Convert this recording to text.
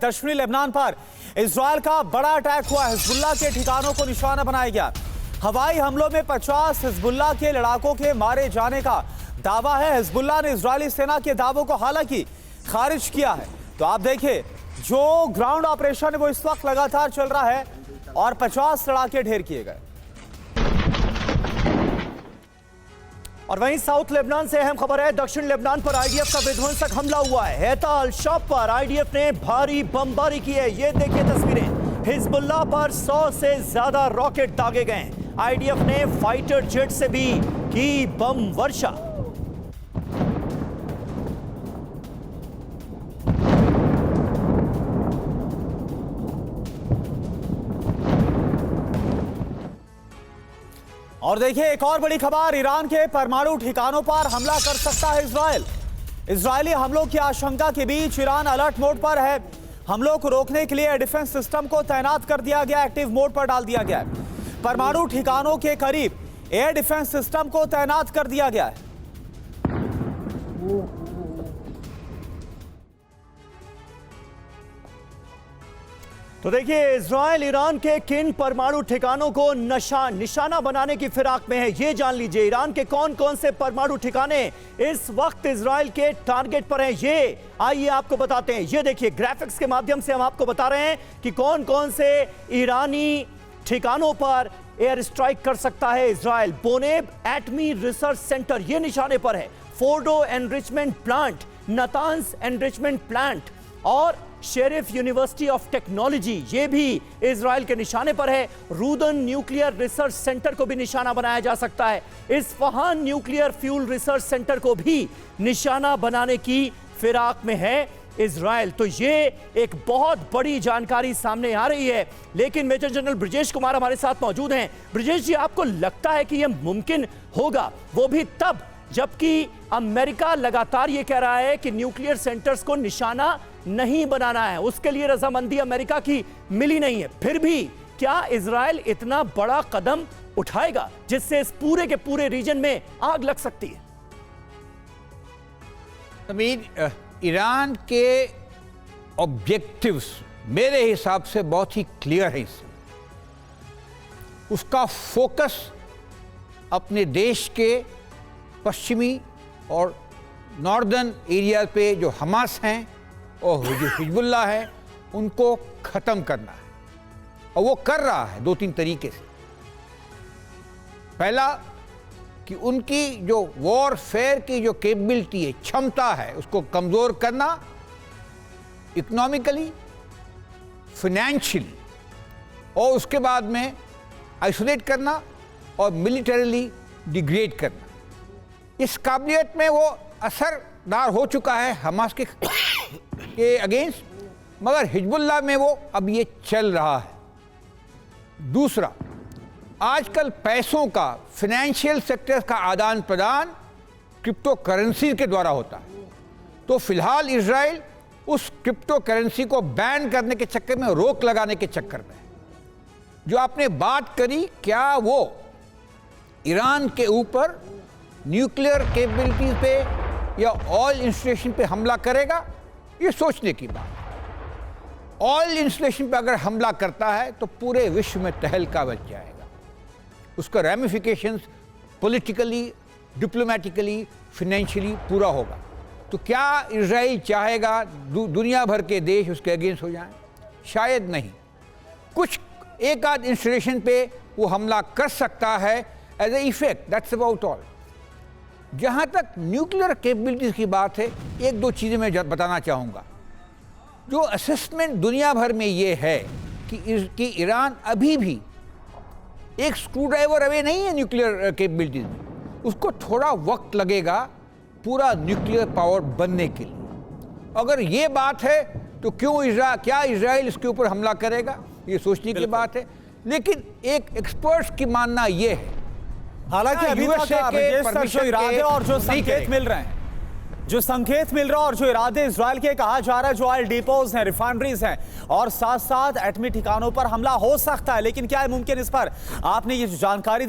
दक्षिणी लेबनान पर इजरायल का बड़ा अटैक हुआ। हिजबुल्लाह के ठिकानों को निशाना बनाया गया। हवाई हमलों में 50 हिजबुल्लाह के लड़ाकों के मारे जाने का दावा है। हिजबुल्लाह ने इजरायली सेना के दावों को हालांकि खारिज किया है। तो आप देखिए, जो ग्राउंड ऑपरेशन है वो इस वक्त लगातार चल रहा है और 50 लड़ाके ढेर किए गए। और वहीं साउथ लेबनान से अहम खबर है। दक्षिण लेबनान पर आईडीएफ का विध्वंसक हमला हुआ है। हैता अल शाब पर आईडीएफ ने भारी बमबारी की है। ये देखिए तस्वीरें। हिजबुल्लाह पर 100 से ज्यादा रॉकेट दागे गए। आईडीएफ ने फाइटर जेट से भी की बम वर्षा। और देखिए, एक और बड़ी खबर, ईरान के परमाणु ठिकानों पर हमला कर सकता है इजरायल। इजरायली हमलों की आशंका के बीच ईरान अलर्ट मोड पर है। हमलों को रोकने के लिए एयर डिफेंस सिस्टम को तैनात कर दिया गया, एक्टिव मोड पर डाल दिया गया है। परमाणु ठिकानों के करीब एयर डिफेंस सिस्टम को तैनात कर दिया गया है। तो देखिए, इजरायल ईरान के किन परमाणु ठिकानों को निशाना बनाने की फिराक में है, ये जान लीजिए। ईरान के कौन कौन से परमाणु ठिकाने इस वक्त इजरायल के टारगेट पर हैं, ये आइए आपको बताते हैं। ये देखिए, ग्राफिक्स के माध्यम से हम आपको बता रहे हैं कि कौन कौन से ईरानी ठिकानों पर एयर स्ट्राइक कर सकता है इजरायल। बोनेब एटमी रिसर्च सेंटर ये निशाने पर है। Fordow enrichment plant, Natanz enrichment plant और शेरिफ यूनिवर्सिटी ऑफ टेक्नोलॉजी ये भी इजरायल के निशाने पर है। रूदन न्यूक्लियर रिसर्च सेंटर को भी निशाना बनाया जा सकता है। Isfahan nuclear fuel research centre को भी निशाना बनाने की फिराक में है इजरायल। तो ये एक बहुत बड़ी जानकारी सामने आ रही है। लेकिन मेजर जनरल ब्रजेश कुमार हमारे साथ मौजूद हैं। ब्रजेश जी, आपको लगता है कि यह मुमकिन होगा, वो भी तब जबकि अमेरिका लगातार ये कह रहा है कि न्यूक्लियर सेंटर्स को निशाना नहीं बनाना है, उसके लिए रजामंदी अमेरिका की मिली नहीं है, फिर भी क्या इजरायल इतना बड़ा कदम उठाएगा जिससे इस पूरे के पूरे रीजन में आग लग सकती है? अमीर, ईरान के ऑब्जेक्टिव्स मेरे हिसाब से बहुत ही क्लियर है। इससे उसका फोकस अपने देश के पश्चिमी और नॉर्दर्न एरिया पे जो हमास हैं और जो हिजबुल्लाह है उनको ख़त्म करना है, और वो कर रहा है 2-3 तरीके से। पहला कि उनकी जो वॉरफेयर की जो कैपेबिलिटी है, क्षमता है, उसको कमज़ोर करना, इकोनॉमिकली, फाइनेंशियली, और उसके बाद में आइसोलेट करना और मिलिटरीली डिग्रेड करना। इस काबिलियत में वो असरदार हो चुका है हमास के अगेंस्ट, मगर हिजबुल्लाह में वो अब ये चल रहा है। दूसरा, आजकल पैसों का, फाइनेंशियल सेक्टर का आदान प्रदान क्रिप्टो करेंसी के द्वारा होता है। तो फिलहाल इजराइल उस क्रिप्टो करेंसी को बैन करने के चक्कर में, रोक लगाने के चक्कर में, जो आपने बात करी, क्या वो ईरान के ऊपर न्यूक्लियर कैपेबिलिटीज पे या ऑयल इंस्टॉलेशन पे हमला करेगा, ये सोचने की बात है। ऑयल इंस्टॉलेशन पे अगर हमला करता है तो पूरे विश्व में तहलका मच जाएगा। उसका रैमिफिकेशंस पॉलिटिकली, डिप्लोमेटिकली, फाइनेंशियली पूरा होगा। तो क्या इजराइल चाहेगा दुनिया भर के देश उसके अगेंस्ट हो जाएं? शायद नहीं। कुछ एक आध इंस्टॉलेशन पे वो हमला कर सकता है as a effect, that's about all. जहाँ तक न्यूक्लियर कैपेबिलिटीज की बात है, 1-2 चीज़ें मैं बताना चाहूँगा। जो असेसमेंट दुनिया भर में ये है कि ईरान अभी भी एक स्क्रू ड्राइवर अवे नहीं है न्यूक्लियर कैपेबिलिटीज में। उसको थोड़ा वक्त लगेगा पूरा न्यूक्लियर पावर बनने के लिए। अगर ये बात है तो क्या इजराइल इसके ऊपर हमला करेगा, ये सोचने की बात है। लेकिन एक एक्सपर्ट्स की मानना ये है, हालांकि अभी तक जो इरादे और जो संकेत मिल रहे हैं, और जो इरादे इजरायल के कहा जा रहा है, जो ऑयल डिपोज हैं, रिफाइनरीज हैं और साथ साथ एटमी ठिकानों पर हमला हो सकता है, लेकिन क्या है मुमकिन, इस पर आपने ये जो जानकारी